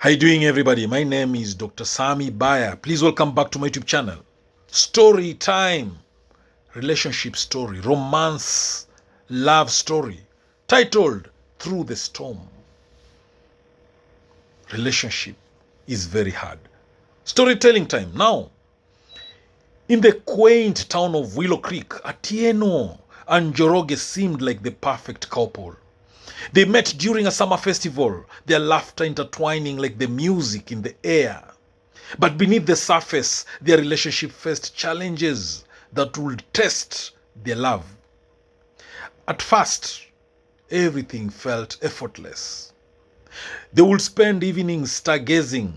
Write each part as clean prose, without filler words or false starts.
How you doing, everybody? My name is Dr. Sami Baya. Please welcome back to my YouTube channel. Story time. Relationship story. Romance. Love story. Titled Through the Storm. Relationship is very hard. Storytelling time. Now, in the quaint town of Willow Creek, Atieno and Njoroge seemed like the perfect couple. They met during a summer festival, their laughter intertwining like the music in the air. But beneath the surface, their relationship faced challenges that would test their love. At first, everything felt effortless. They would spend evenings stargazing,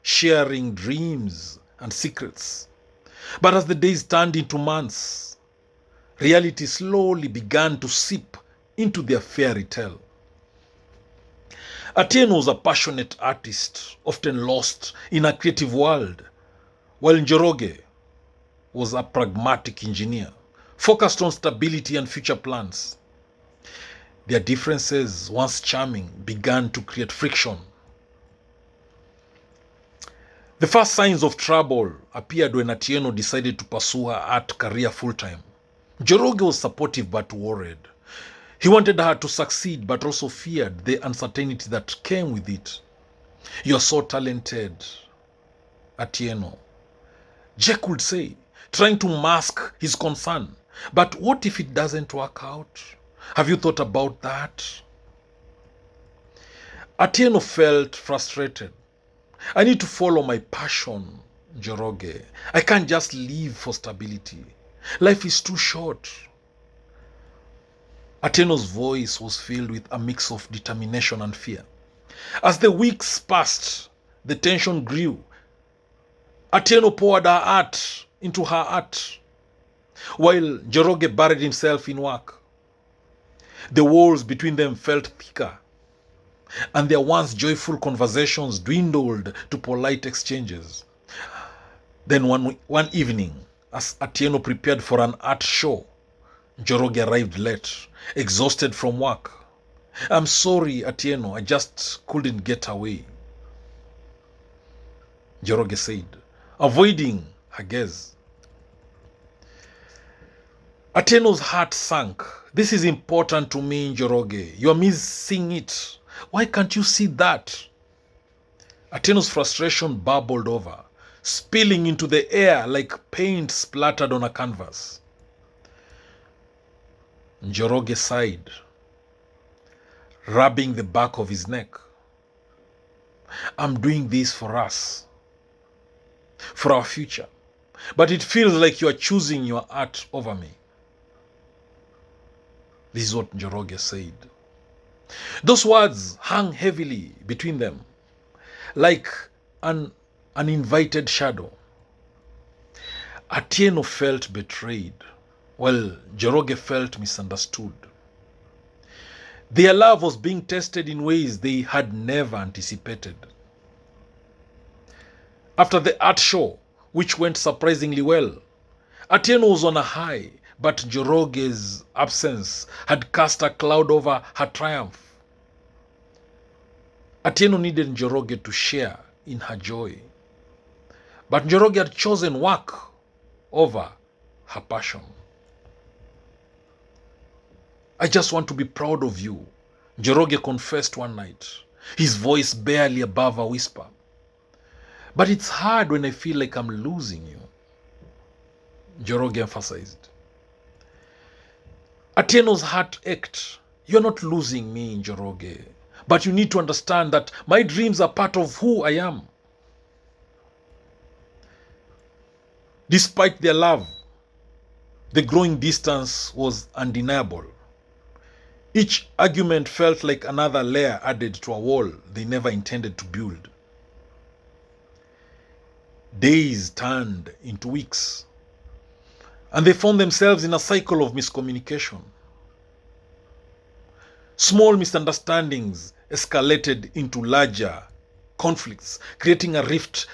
sharing dreams and secrets. But as the days turned into months, reality slowly began to seep into their fairy tale. Atieno was a passionate artist, often lost in a creative world, while Njoroge was a pragmatic engineer, focused on stability and future plans. Their differences, once charming, began to create friction. The first signs of trouble appeared when Atieno decided to pursue her art career full-time. Njoroge was supportive but worried. He wanted her to succeed but also feared the uncertainty that came with it. "You're so talented, Atieno," Jack would say, trying to mask his concern. "But what if it doesn't work out? Have you thought about that?" Atieno felt frustrated. "I need to follow my passion, Njoroge. I can't just live for stability. Life is too short." Atieno's voice was filled with a mix of determination and fear. As the weeks passed, the tension grew. Atieno poured her art into her art, while Njoroge buried himself in work. The walls between them felt thicker, and their once joyful conversations dwindled to polite exchanges. Then one evening, as Atieno prepared for an art show, Njoroge arrived late, exhausted from work. "I'm sorry, Atieno, I just couldn't get away," Njoroge said, avoiding her gaze. Atieno's heart sank. "This is important to me, Njoroge. You're missing it. Why can't you see that?" Atieno's frustration bubbled over, spilling into the air like paint splattered on a canvas. Njoroge sighed, rubbing the back of his neck. "I'm doing this for us, for our future. But it feels like you are choosing your art over me." This is what Njoroge said. Those words hung heavily between them, like an uninvited shadow. Atieno felt betrayed, while Njoroge felt misunderstood. Their love was being tested in ways they had never anticipated. After the art show, which went surprisingly well, Atieno was on a high, but Njoroge's absence had cast a cloud over her triumph. Atieno needed Njoroge to share in her joy, but Njoroge had chosen work over her passion. "I just want to be proud of you," Njoroge confessed one night, his voice barely above a whisper. "But it's hard when I feel like I'm losing you," Njoroge emphasized. Atieno's heart ached. "You're not losing me, Njoroge, but you need to understand that my dreams are part of who I am." Despite their love, the growing distance was undeniable. Each argument felt like another layer added to a wall they never intended to build. Days turned into weeks, and they found themselves in a cycle of miscommunication. Small misunderstandings escalated into larger conflicts, creating a rift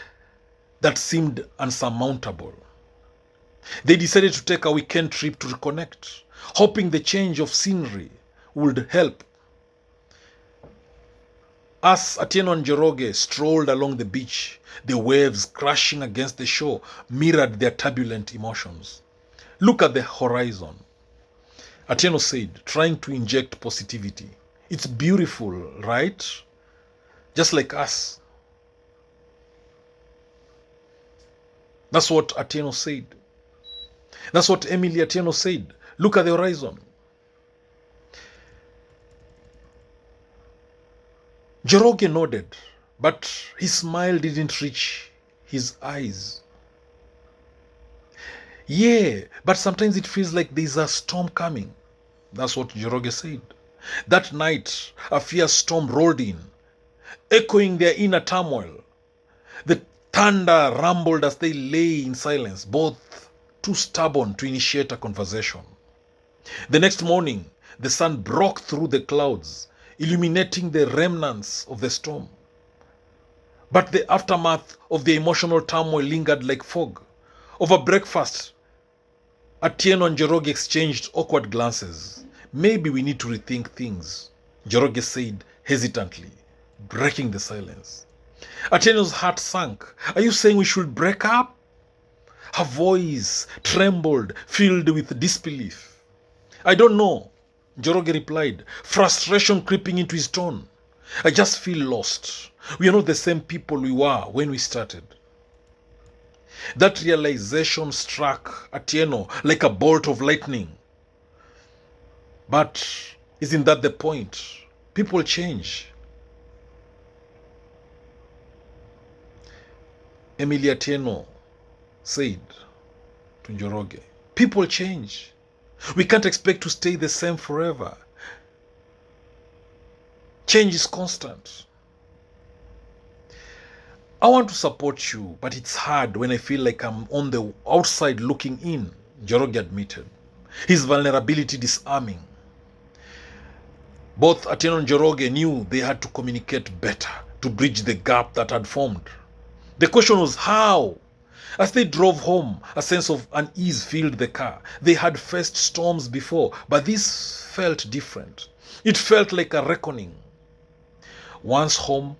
that seemed unsurmountable. They decided to take a weekend trip to reconnect, hoping the change of scenery would help. As Atieno and Njoroge strolled along the beach, the waves crashing against the shore mirrored their turbulent emotions. Look at the horizon, Atieno said, trying to inject positivity. It's beautiful, right? Just like us. That's what Atieno said. That's what Emily Atieno said. Look at the horizon. Njoroge nodded, but his smile didn't reach his eyes. Yeah, but sometimes it feels like there's a storm coming. That's what Njoroge said. That night, a fierce storm rolled in, echoing their inner turmoil. The thunder rumbled as they lay in silence, both too stubborn to initiate a conversation. The next morning, the sun broke through the clouds, illuminating the remnants of the storm. But the aftermath of the emotional turmoil lingered like fog. Over breakfast, Atieno and Njoroge exchanged awkward glances. Maybe we need to rethink things, Njoroge said hesitantly, breaking the silence. Atieno's heart sank. Are you saying we should break up? Her voice trembled, filled with disbelief. I don't know, Njoroge replied, frustration creeping into his tone. I just feel lost. We are not the same people we were when we started. That realization struck Atieno like a bolt of lightning. But isn't that the point? People change. Emily Atieno said to Njoroge, people change. We can't expect to stay the same forever. Change is constant. I want to support you, but it's hard when I feel like I'm on the outside looking in, Njoroge admitted, his vulnerability disarming. Both Atieno and Njoroge knew they had to communicate better to bridge the gap that had formed. The question was how? As they drove home, a sense of unease filled the car. They had faced storms before, but this felt different. It felt like a reckoning. Once home,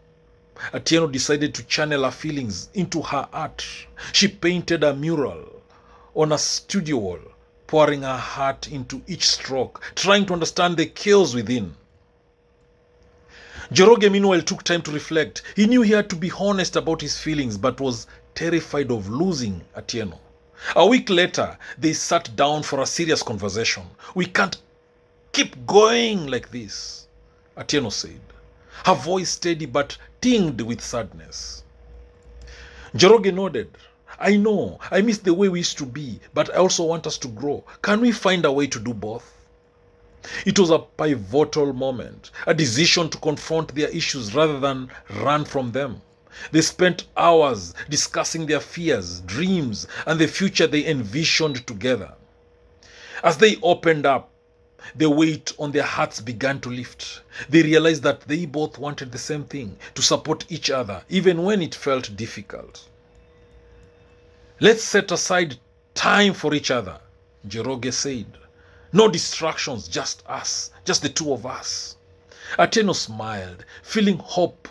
Atieno decided to channel her feelings into her art. She painted a mural on a studio wall, pouring her heart into each stroke, trying to understand the chaos within. Njoroge, meanwhile, took time to reflect. He knew he had to be honest about his feelings, but was terrified of losing Atieno. A week later, they sat down for a serious conversation. We can't keep going like this, Atieno said, her voice steady but tinged with sadness. Njoroge nodded. I know, I miss the way we used to be, but I also want us to grow. Can we find a way to do both? It was a pivotal moment, a decision to confront their issues rather than run from them. They spent hours discussing their fears, dreams, and the future they envisioned together. As they opened up, the weight on their hearts began to lift. They realized that they both wanted the same thing, to support each other, even when it felt difficult. Let's set aside time for each other, Njoroge said. No distractions, just us, just the two of us. Atieno smiled, feeling hope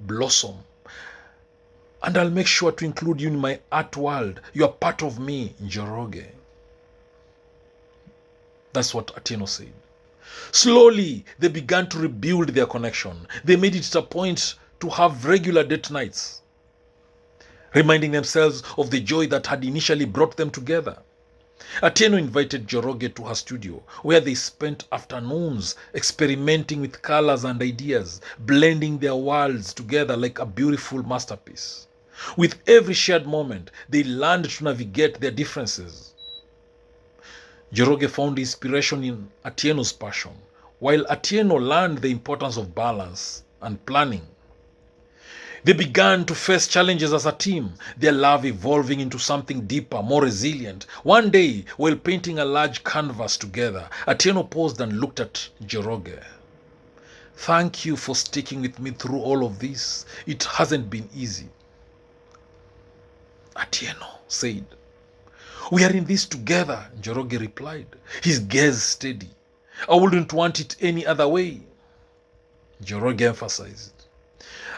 blossom. And I'll make sure to include you in my art world. You're part of me, Njoroge. That's what Atieno said. Slowly, they began to rebuild their connection. They made it a point to have regular date nights, reminding themselves of the joy that had initially brought them together. Atieno invited Njoroge to her studio, where they spent afternoons experimenting with colors and ideas, blending their worlds together like a beautiful masterpiece. With every shared moment, they learned to navigate their differences. Njoroge found inspiration in Atieno's passion, while Atieno learned the importance of balance and planning. They began to face challenges as a team, their love evolving into something deeper, more resilient. One day, while painting a large canvas together, Atieno paused and looked at Njoroge. Thank you for sticking with me through all of this. It hasn't been easy, Atieno said. We are in this together, Njoroge replied, his gaze steady. I wouldn't want it any other way, Njoroge emphasized.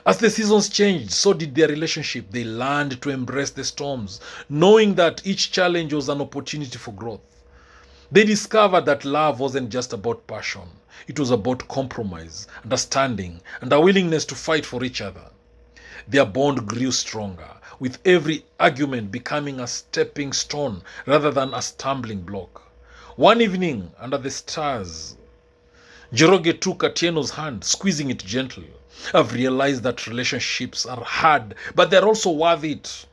As the seasons changed, so did their relationship. They learned to embrace the storms, knowing that each challenge was an opportunity for growth. They discovered that love wasn't just about passion. It was about compromise, understanding, and a willingness to fight for each other. Their bond grew stronger, with every argument becoming a stepping stone rather than a stumbling block. One evening, under the stars, Njoroge took Atieno's hand, squeezing it gently. I've realized that relationships are hard, but they're also worth it.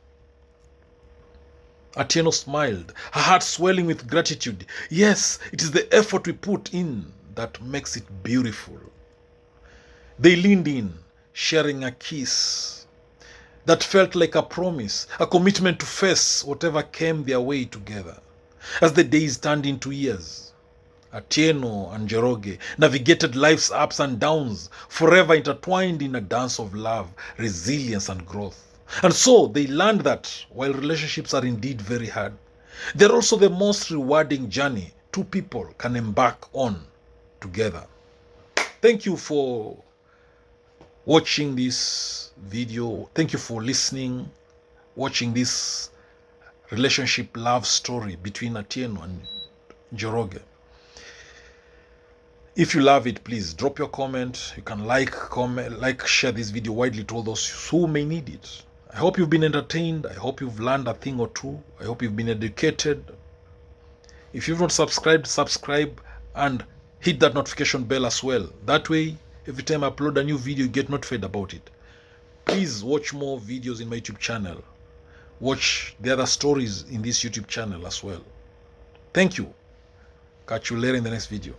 Atieno smiled, her heart swelling with gratitude. Yes, it is the effort we put in that makes it beautiful. They leaned in, sharing a kiss that felt like a promise, a commitment to face whatever came their way together. As the days turned into years, Atieno and Njoroge navigated life's ups and downs, forever intertwined in a dance of love, resilience, and growth. And so they learned that while relationships are indeed very hard, they're also the most rewarding journey two people can embark on together. Thank you for watching this video. Thank you for listening, watching this relationship love story between Atieno and Njoroge. If you love it, please drop your comment. You can comment, share this video widely to all those who may need it. I hope you've been entertained. I hope you've learned a thing or two. I hope you've been educated. If you've not subscribed, subscribe and hit that notification bell as well. That way, every time I upload a new video, you get notified about it. Please watch more videos in my YouTube channel. Watch the other stories in this YouTube channel as well. Thank you. Catch you later in the next video.